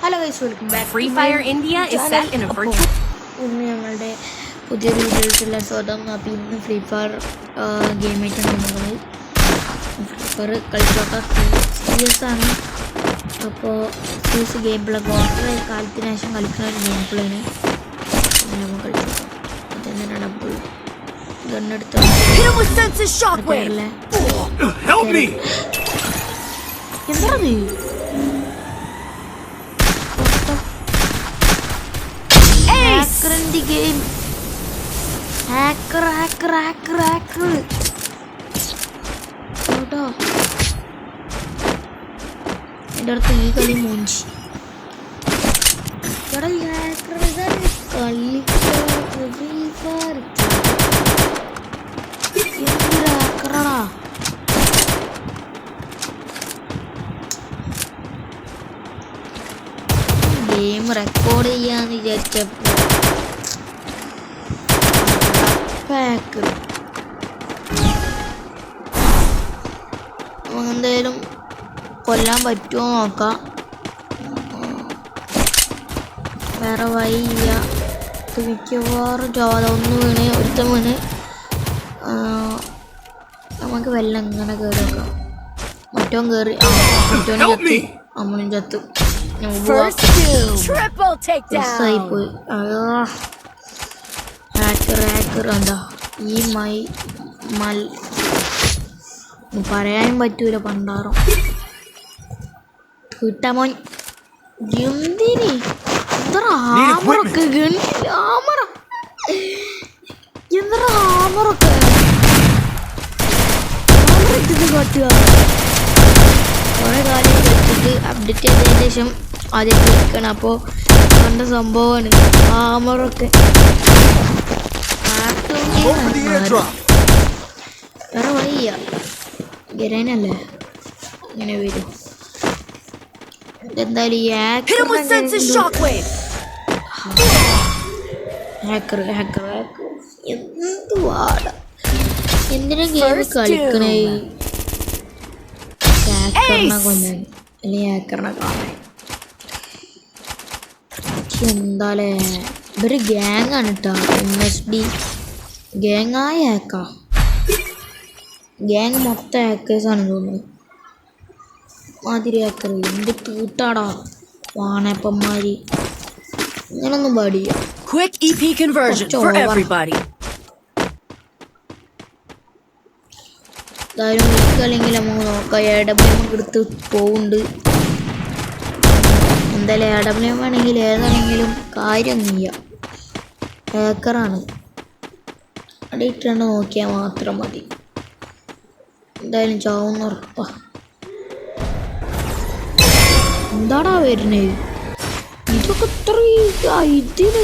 Hello guys, welcome back. Free Fire India is set in a virtual. ഇന്ന് ഞങ്ങളുടെ പുതിയൊരു വീഡിയോയിലുള്ള സ്വാഗതം. അപ്പോൾ ഇന്ന് ഫ്രീ ഫയർ ഗെയിമായിട്ടാണ് നമ്മൾ ഫ്രീ ഫയർ കളിച്ചോട്ടെ. സീരിയസ് ആണ്. അപ്പോൾ സീരിയസ് ഗെയിം പ്ലേ കുറേ കാലത്തിന് ശേഷം കളിക്കുന്ന ഒരു ഗെയിം പ്ലേന് നമ്മൾ കളിച്ചോക്കാം. അതെന്താണ് ഡബിൾ ഗണ്ണെടുത്ത് എന്താണത്? Hacker in the game. Hacker. Oda. Ini ada tinggi kali munci. Ada hacker kali river. Ini hacker lah. Game record ചെയ്യാന്ന് വിചാരിച്ചപ്പോൾ പാക്ക് എന്തായാലും കൊല്ലാൻ പറ്റുമോ നോക്കാം. വേറെ വഴിയില്ല. മിക്കവാറും ചോദ ഒന്ന് വീണ് ഒരുത്തം വീണ്. നമുക്ക് വെള്ളം ഇങ്ങനെ കയറി നോക്കാം. മറ്റോൻ കയറി മറ്റോനും ചത്ത് അമ്മനും ചത്ത്. പോയി. ഹാക്കർ എന്താ ഈ പറയാനും പറ്റൂല. പണ്ടാറോ കിട്ടാമോൻ എന്തിന് ഇത്ര ഹാമറൊക്കെ കാട്ടുക. കുറെ കാലം കളിച്ചിട്ട് അപ്ഡേറ്റ് ചെയ്തതിന് ശേഷം ആദ്യം കളിക്കണം. അപ്പോൾ കണ്ട സംഭവമാണ് ഹാമറൊക്കെ. വേറെ വയ്യ ഗരനല്ലേ ഇങ്ങനെ വരും. എന്തായാലും ഈ ഹാക്കർ എന്ത് വാട എന്തിനാ ഗെയിം കളിക്കണേ? ഹാക്കറിനെ കൊല്ലാൻ അല്ലെങ്കിൽ ഹാക്കറിനെ കാണാൻ. എന്താലേ ഇതൊരു ഗ്യാങ് ആണ് കേട്ടോ. MSD ഗ്യാങ്ങായ ഹാക്കാ. ഗ്യാങ് മൊത്തം ഹാക്കേഴ്സാണ് തോന്നുന്നു. മാതിരി ഹാക്കർ എന്ത് തീട്ടാടാ വാണപ്പന്മാര്. ഇങ്ങനൊന്നും പാടില്ല. എന്തായാലും അല്ലെങ്കിൽ നമുക്ക് നോക്കാം. AWM എടുത്ത് പോകുന്നുണ്ട്. എന്തായാലും AWM ആണെങ്കിൽ ഏതാണെങ്കിലും കാര്യമൊന്നുമില്ല. ഹാക്കറാണ്. അടിയിട്ടാണ് നോക്കിയാൽ മാത്രം മതി. എന്തായാലും ചാവുന്ന ഉറപ്പാ. എന്താടാ വരുന്നത്? ഇതൊക്കെ ഇത്ര ഇതിന്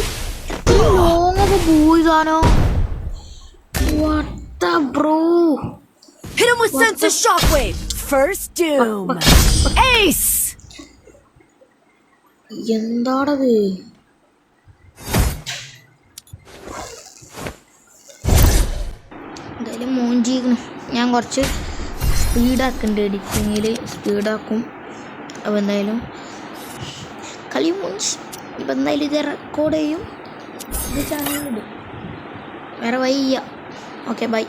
ലോങ്ങൊക്കെ പോയതാണോ? ബ്രോ എന്താടത്? എന്തായാലും മോഞ്ചിക്കണം. ഞാൻ കുറച്ച് സ്പീഡാക്കുന്നുണ്ട്. എഡിറ്റിങ്ങിൽ സ്പീഡാക്കും. അപ്പോൾ എന്തായാലും കളി മോഞ്ചി. ഇപ്പം എന്തായാലും ഇത് റെക്കോർഡ് ചെയ്യും. ഇത് ചാനലിടും. വേറെ വയ്യ. Okay bye.